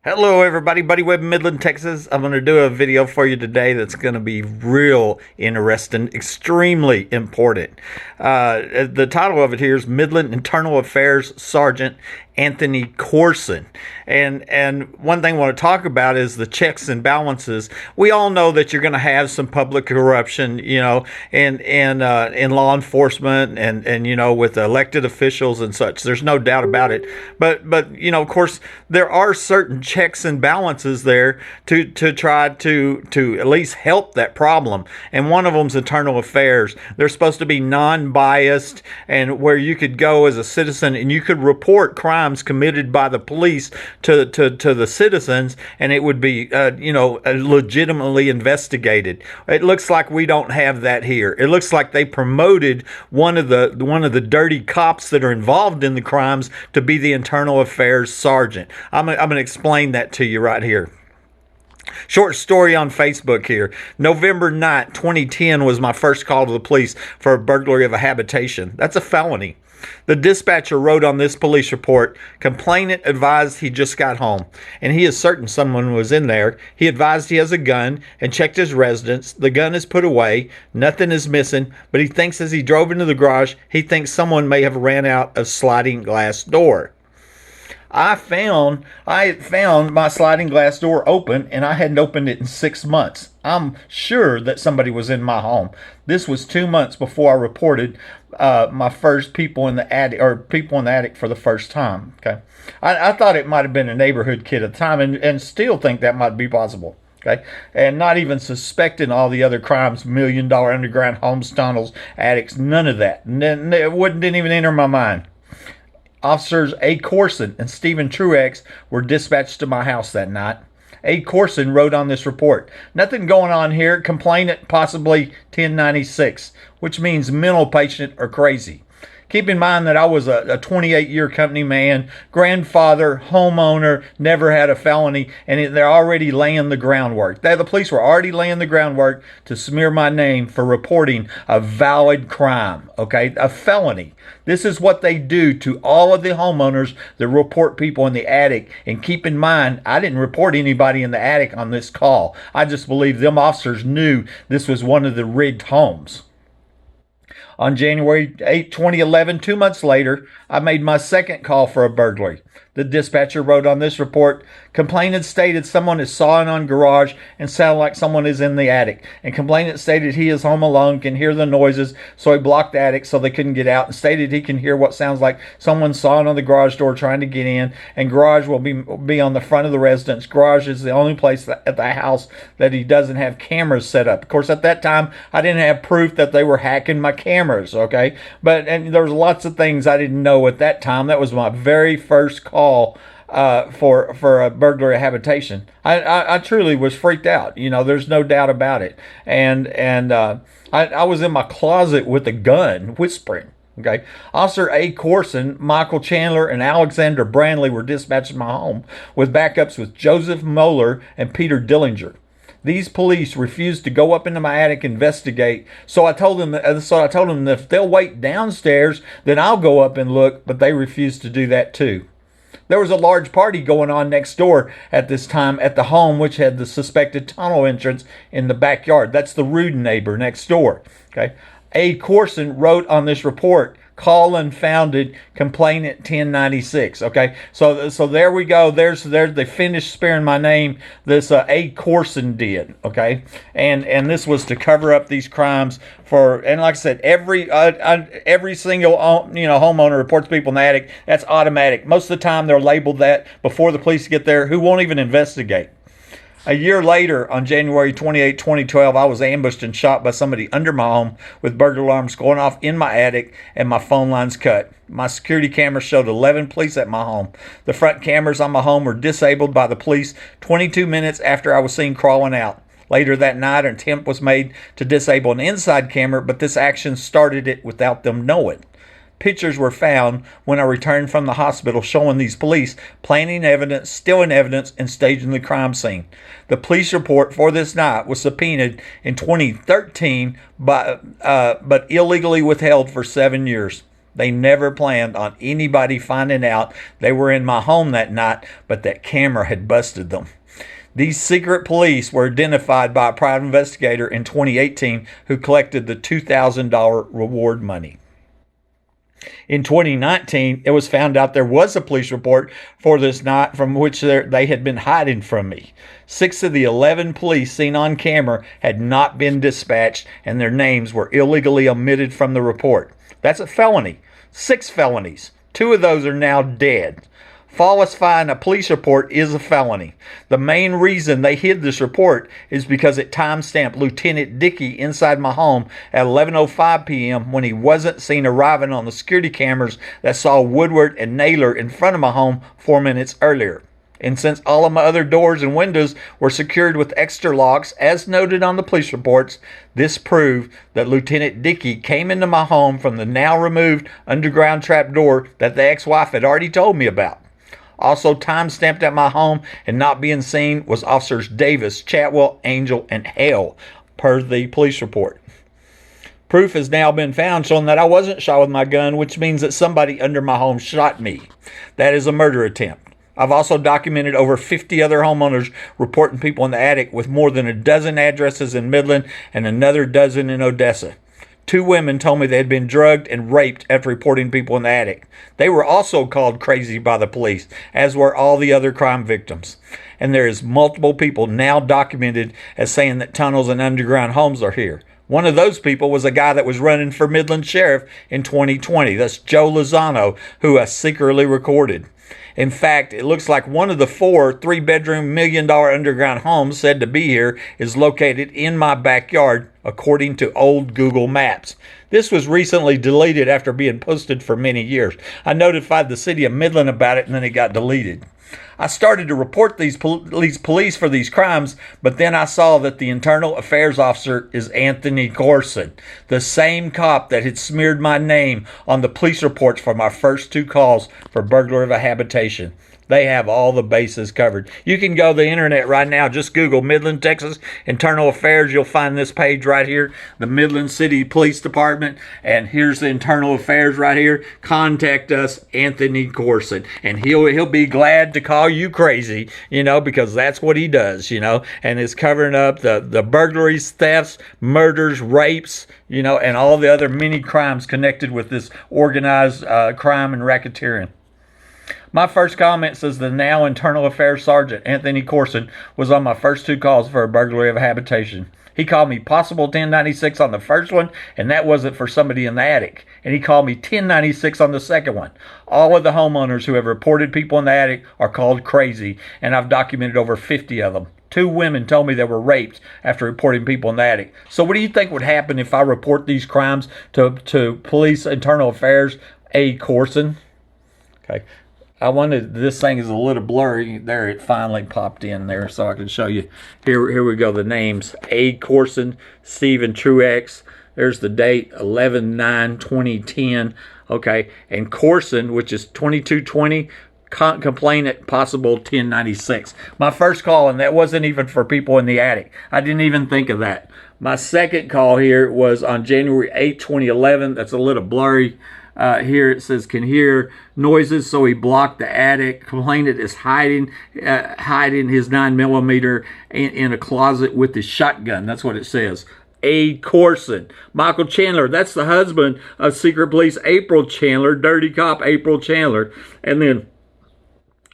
Hello everybody, Buddy Webb, Midland, Texas. I'm going to do a video for you today that's going to be real interesting, extremely important. The title of it here is Midland Internal Affairs Sergeant Anthony Corson. And one thing I want to talk about is the checks and balances. We all know that you're going to have some public corruption, in law enforcement and with elected officials and such. There's no doubt about it. But of course, there are certain checks and balances there to try to at least help that problem. And one of them is internal affairs. They're supposed to be non-biased, and where you could go as a citizen and you could report crimes committed by the police to the citizens, and it would be legitimately investigated. It looks like we don't have that here. It looks like they promoted one of the dirty cops that are involved in the crimes to be the internal affairs sergeant. I'm going to explain that to you right here. Short story on Facebook here. November 9th, 2010 was my first call to the police for a burglary of a habitation. That's a felony. The dispatcher wrote on this police report, "Complainant advised he just got home, and he is certain someone was in there. He advised he has a gun and checked his residence. The gun is put away. Nothing is missing, but he thinks as he drove into the garage, he thinks someone may have ran out of sliding glass door." I had found my sliding glass door open, and I hadn't opened it in 6 months. I'm sure that somebody was in my home. This was 2 months before I reported my first people in the attic for the first time. Okay, I thought it might have been a neighborhood kid at the time, and still think that might be possible. Okay, and not even suspecting all the other crimes, $1 million underground homes, tunnels, attics, none of that. It didn't even enter my mind. Officers A. Corson and Stephen Truex were dispatched to my house that night. A. Corson wrote on this report, "Nothing going on here. Complainant possibly 1096, which means mental patient or crazy." Keep in mind that I was a 28-year company man, grandfather, homeowner, never had a felony, and they're already laying the groundwork. The police were already laying the groundwork to smear my name for reporting a valid crime, okay, a felony. This is what they do to all of the homeowners that report people in the attic. And keep in mind, I didn't report anybody in the attic on this call. I just believe them officers knew this was one of the rigged homes. On January 8, 2011, 2 months later, I made my second call for a burglary. The dispatcher wrote on this report, "Complainant stated someone is sawing on garage and sounded like someone is in the attic. And complainant stated he is home alone, can hear the noises, so he blocked the attic so they couldn't get out, and stated he can hear what sounds like someone sawing on the garage door trying to get in, and garage will be on the front of the residence. Garage is the only place at the house that he doesn't have cameras set up." Of course, at that time, I didn't have proof that they were hacking my cameras, okay? And there was lots of things I didn't know at that time. That was my very first call for a burglary habitation. I truly was freaked out. There's no doubt about it. And I was in my closet with a gun, whispering. Okay. Officer A. Corson, Michael Chandler, and Alexander Brandley were dispatched to my home with backups with Joseph Moeller and Peter Dillinger. These police refused to go up into my attic and investigate, so I told them that if they'll wait downstairs, then I'll go up and look, but they refused to do that too. There was a large party going on next door at this time at the home, which had the suspected tunnel entrance in the backyard. That's the rude neighbor next door. Okay. A. Corson wrote on this report, "Call unfounded, complainant 1096. Okay, so there we go. There they finished sparing my name. This A. Corson did. Okay, and this was to cover up these crimes and like I said, every single homeowner reports people in the attic. That's automatic. Most of the time they're labeled that before the police get there, who won't even investigate. A year later, on January 28, 2012, I was ambushed and shot by somebody under my home with burglar alarms going off in my attic and my phone lines cut. My security cameras showed 11 police at my home. The front cameras on my home were disabled by the police 22 minutes after I was seen crawling out. Later that night, an attempt was made to disable an inside camera, but this action started it without them knowing. Pictures were found when I returned from the hospital showing these police planting evidence, stealing evidence, and staging the crime scene. The police report for this night was subpoenaed in 2013, but illegally withheld for 7 years. They never planned on anybody finding out they were in my home that night, but that camera had busted them. These secret police were identified by a private investigator in 2018 who collected the $2,000 reward money. In 2019, it was found out there was a police report for this night from which they had been hiding from me. 6 of the 11 police seen on camera had not been dispatched, and their names were illegally omitted from the report. That's a felony. 6 felonies. 2 of those are now dead. Falsifying a police report is a felony. The main reason they hid this report is because it timestamped Lieutenant Dickey inside my home at 11:05 p.m. when he wasn't seen arriving on the security cameras that saw Woodward and Naylor in front of my home 4 minutes earlier. And since all of my other doors and windows were secured with extra locks, as noted on the police reports, this proved that Lieutenant Dickey came into my home from the now removed underground trap door that the ex-wife had already told me about. Also time-stamped at my home and not being seen was Officers Davis, Chatwell, Angel, and Hale, per the police report. Proof has now been found showing that I wasn't shot with my gun, which means that somebody under my home shot me. That is a murder attempt. I've also documented over 50 other homeowners reporting people in the attic, with more than a dozen addresses in Midland and another dozen in Odessa. 2 women told me they had been drugged and raped after reporting people in the attic. They were also called crazy by the police, as were all the other crime victims. And there is multiple people now documented as saying that tunnels and underground homes are here. One of those people was a guy that was running for Midland Sheriff in 2020. That's Joe Lozano, who I secretly recorded. In fact, it looks like one of the 4 3-bedroom $1 million underground homes said to be here is located in my backyard, according to old Google Maps. This was recently deleted after being posted for many years. I notified the city of Midland about it, and then it got deleted. I started to report these police for these crimes, but then I saw that the internal affairs officer is Anthony Corson, the same cop that had smeared my name on the police reports for my first 2 calls for burglary of a habitation. They have all the bases covered. You can go to the internet right now. Just Google Midland, Texas, Internal Affairs. You'll find this page right here, the Midland City Police Department. And here's the Internal Affairs right here. Contact us, Anthony Corson. And he'll be glad to call you crazy, because that's what he does, and is covering up the burglaries, thefts, murders, rapes, and all the other many crimes connected with this organized crime and racketeering. My first comment says the now Internal Affairs Sergeant, Anthony Corson, was on my first 2 calls for a burglary of a habitation. He called me possible 1096 on the first one, and that wasn't for somebody in the attic. And he called me 1096 on the second one. All of the homeowners who have reported people in the attic are called crazy, and I've documented over 50 of them. 2 women told me they were raped after reporting people in the attic. So what do you think would happen if I report these crimes to Police Internal Affairs, A. Corson? Okay. This thing is a little blurry. There, it finally popped in there so I can show you. Here we go, the names. A. Corson, Stephen Truex. There's the date, 11/9/2010. Okay, and Corson, which is 2220, Complainant, possible 1096. My first call, and that wasn't even for people in the attic. I didn't even think of that. My second call here was on January 8, 2011. That's a little blurry. Here it says can hear noises, so he blocked the attic. Complainant is hiding his 9mm in a closet with his shotgun. That's what it says. A. Corson. Michael Chandler, that's the husband of Secret Police April Chandler, dirty cop April Chandler. And then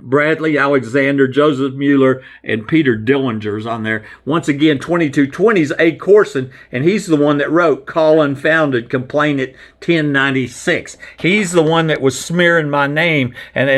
Bradley Alexander, Joseph Mueller, and Peter Dillinger's on there. Once again, 2220's A. Corson, and he's the one that wrote Call Unfounded, Complainant 1096. He's the one that was smearing my name, and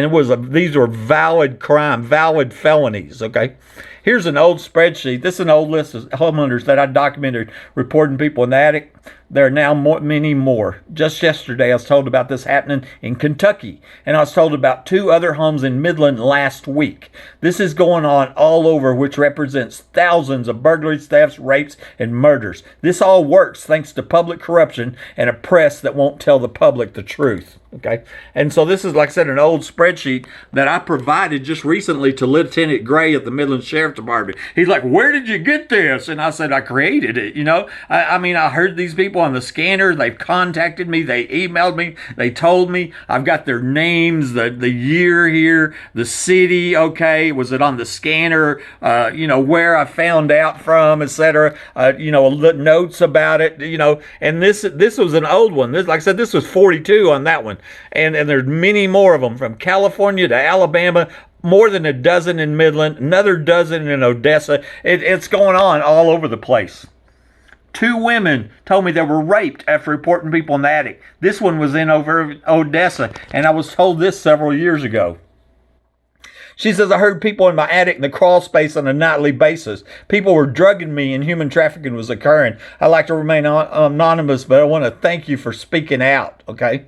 these were valid felonies, okay? Here's an old spreadsheet. This is an old list of homeowners that I documented reporting people in the attic. There are now many more. Just yesterday, I was told about this happening in Kentucky, and I was told about 2 other homes in Midland last week. This is going on all over, which represents thousands of burglaries, thefts, rapes, and murders. This all works thanks to public corruption and a press that won't tell the public the truth. Okay. And so this is, like I said, an old spreadsheet that I provided just recently to Lieutenant Gray at the Midland Sheriff Department. He's like, where did you get this? And I said, I created it. I mean, I heard these people on the scanner. They've contacted me. They emailed me. They told me. I've got their names, the year here, the city. Okay. Was it on the scanner? Where I found out from, etc. Notes about it, and this was an old one. This, like I said, this was 42 on that one. And there's many more of them from California to Alabama, more than a dozen in Midland, another dozen in Odessa. It's going on all over the place. 2 women told me they were raped after reporting people in the attic. This one was in over Odessa, and I was told this several years ago. She says, I heard people in my attic in the crawl space on a nightly basis. People were drugging me and human trafficking was occurring. I like to remain anonymous, but I want to thank you for speaking out, okay?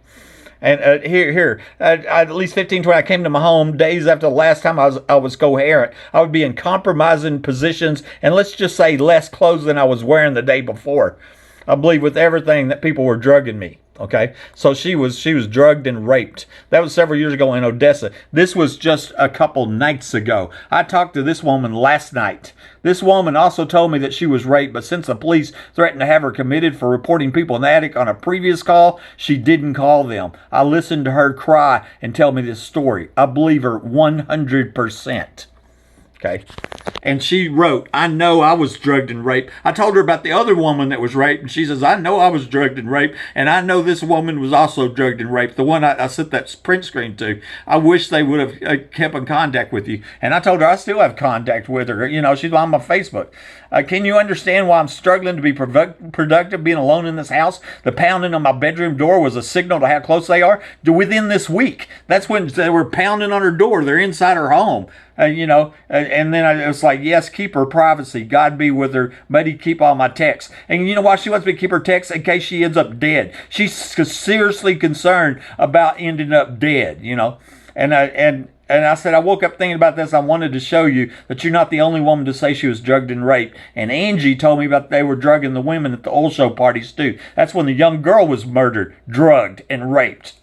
And at least 15, 20, I came to my home days after the last time I was coherent. I would be in compromising positions and let's just say less clothes than I was wearing the day before. I believe with everything that people were drugging me. Okay, so she was drugged and raped. That was several years ago in Odessa. This was just a couple nights ago. I talked to this woman last night. This woman also told me that she was raped, but since the police threatened to have her committed for reporting people in the attic on a previous call, she didn't call them. I listened to her cry and tell me this story. I believe her 100%. Okay. And she wrote, I know I was drugged and raped. I told her about the other woman that was raped, and she says, I know I was drugged and raped, and I know this woman was also drugged and raped, the one I sent that print screen to. I wish they would have kept in contact with you. And I told her I still have contact with her. She's on my Facebook. Can you understand why I'm struggling to be productive being alone in this house? The pounding on my bedroom door was a signal to how close they are. Within this week, that's when they were pounding on her door. They're inside her home. And then I was like, yes, keep her privacy. God be with her. But he keep all my texts. And you know why she wants me to keep her texts? In case she ends up dead. She's seriously concerned about ending up dead, And I said, I woke up thinking about this. I wanted to show you that you're not the only woman to say she was drugged and raped. And Angie told me about they were drugging the women at the oil show parties too. That's when the young girl was murdered, drugged, and raped.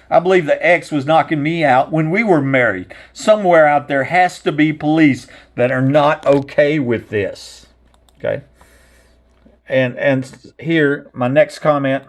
I believe the ex was knocking me out when we were married. Somewhere out there has to be police that are not okay with this. Okay. And here, my next comment.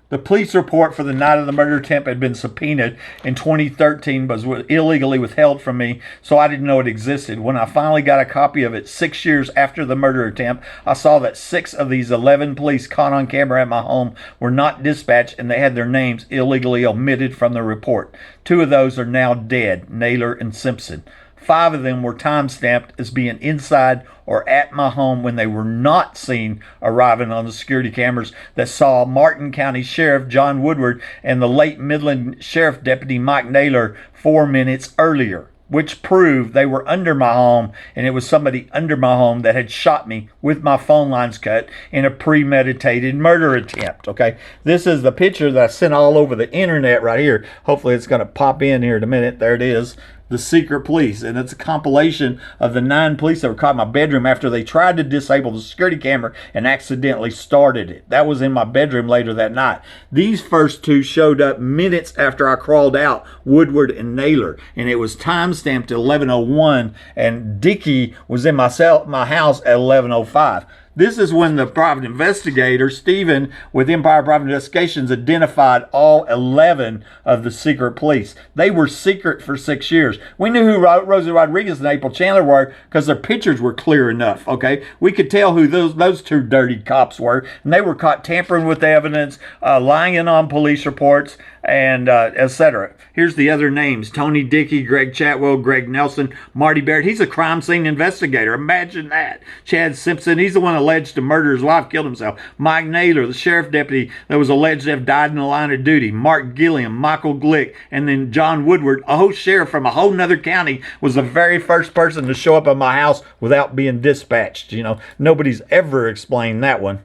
The police report for the night of the murder attempt had been subpoenaed in 2013, but was illegally withheld from me, so I didn't know it existed. When I finally got a copy of it 6 years after the murder attempt, I saw that 6 of these 11 police caught on camera at my home were not dispatched, and they had their names illegally omitted from the report. 2 of those are now dead, Naylor and Simpson. 5 of them were time-stamped as being inside or at my home when they were not seen arriving on the security cameras that saw Martin County Sheriff John Woodward and the late Midland Sheriff Deputy Mike Naylor 4 minutes earlier, which proved they were under my home, and it was somebody under my home that had shot me with my phone lines cut in a premeditated murder attempt. Okay, this is the picture that I sent all over the internet right here. Hopefully it's going to pop in here in a minute. There it is. The secret police, and it's a compilation of the 9 police that were caught in my bedroom after they tried to disable the security camera and accidentally started it. That was in my bedroom later that night. These first 2 showed up minutes after I crawled out, Woodward and Naylor, and it was time-stamped at 11:01, and Dickey was in my house at 11:05. This is when the private investigator, Stephen, with Empire Private Investigations, identified all 11 of the secret police. They were secret for 6 years. We knew who Rosie Rodriguez and April Chandler were because their pictures were clear enough, okay? We could tell who those 2 dirty cops were, and they were caught tampering with evidence, lying on police reports, and etc. Here's the other names: Tony Dickey, Greg Chatwell, Greg Nelson, Marty Barrett. He's a crime scene investigator. Imagine that. Chad Simpson, he's the one alleged to murder his wife, killed himself. Mike Naylor, the sheriff deputy that was alleged to have died in the line of duty. Mark Gilliam, Michael Glick, and then John Woodward, a whole sheriff from a whole nother county, was the very first person to show up at my house without being dispatched. Nobody's ever explained that one.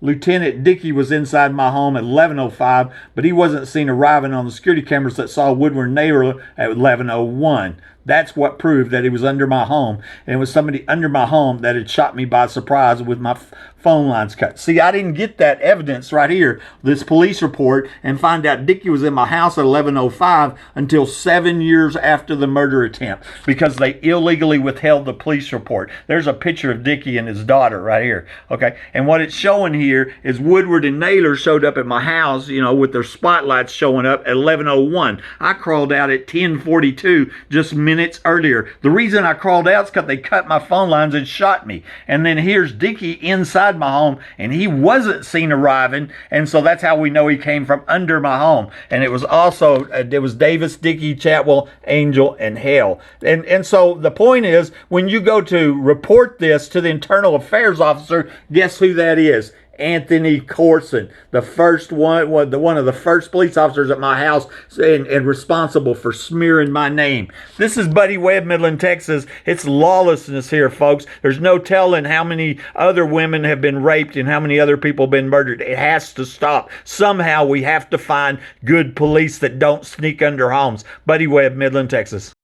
Lieutenant Dickey was inside my home at 11:05, but he wasn't seen arriving on the security cameras that saw Woodward and Naylor at 11:01. That's what proved that he was under my home. And it was somebody under my home that had shot me by surprise with my phone lines cut. See, I didn't get that evidence right here, this police report, and find out Dickie was in my house at 11:05 until 7 years after the murder attempt, because they illegally withheld the police report. There's a picture of Dickie and his daughter right here. Okay, and what it's showing here is Woodward and Naylor showed up at my house, with their spotlights showing up at 11:01. I crawled out at 10:42, just minutes earlier. The reason I crawled out is because they cut my phone lines and shot me. And then here's Dickie inside my home, and he wasn't seen arriving, and so that's how we know he came from under my home. And it was also it was Davis, Dickie, Chatwell, Angel, and Hale. And so the point is, when you go to report this to the internal affairs officer, guess who that is? Anthony Corson, the first one of the first police officers at my house, and responsible for smearing my name. This is Buddy Webb, Midland, Texas. It's lawlessness here, folks. There's no telling how many other women have been raped and how many other people have been murdered. It has to stop. Somehow we have to find good police that don't sneak under homes. Buddy Webb, Midland, Texas.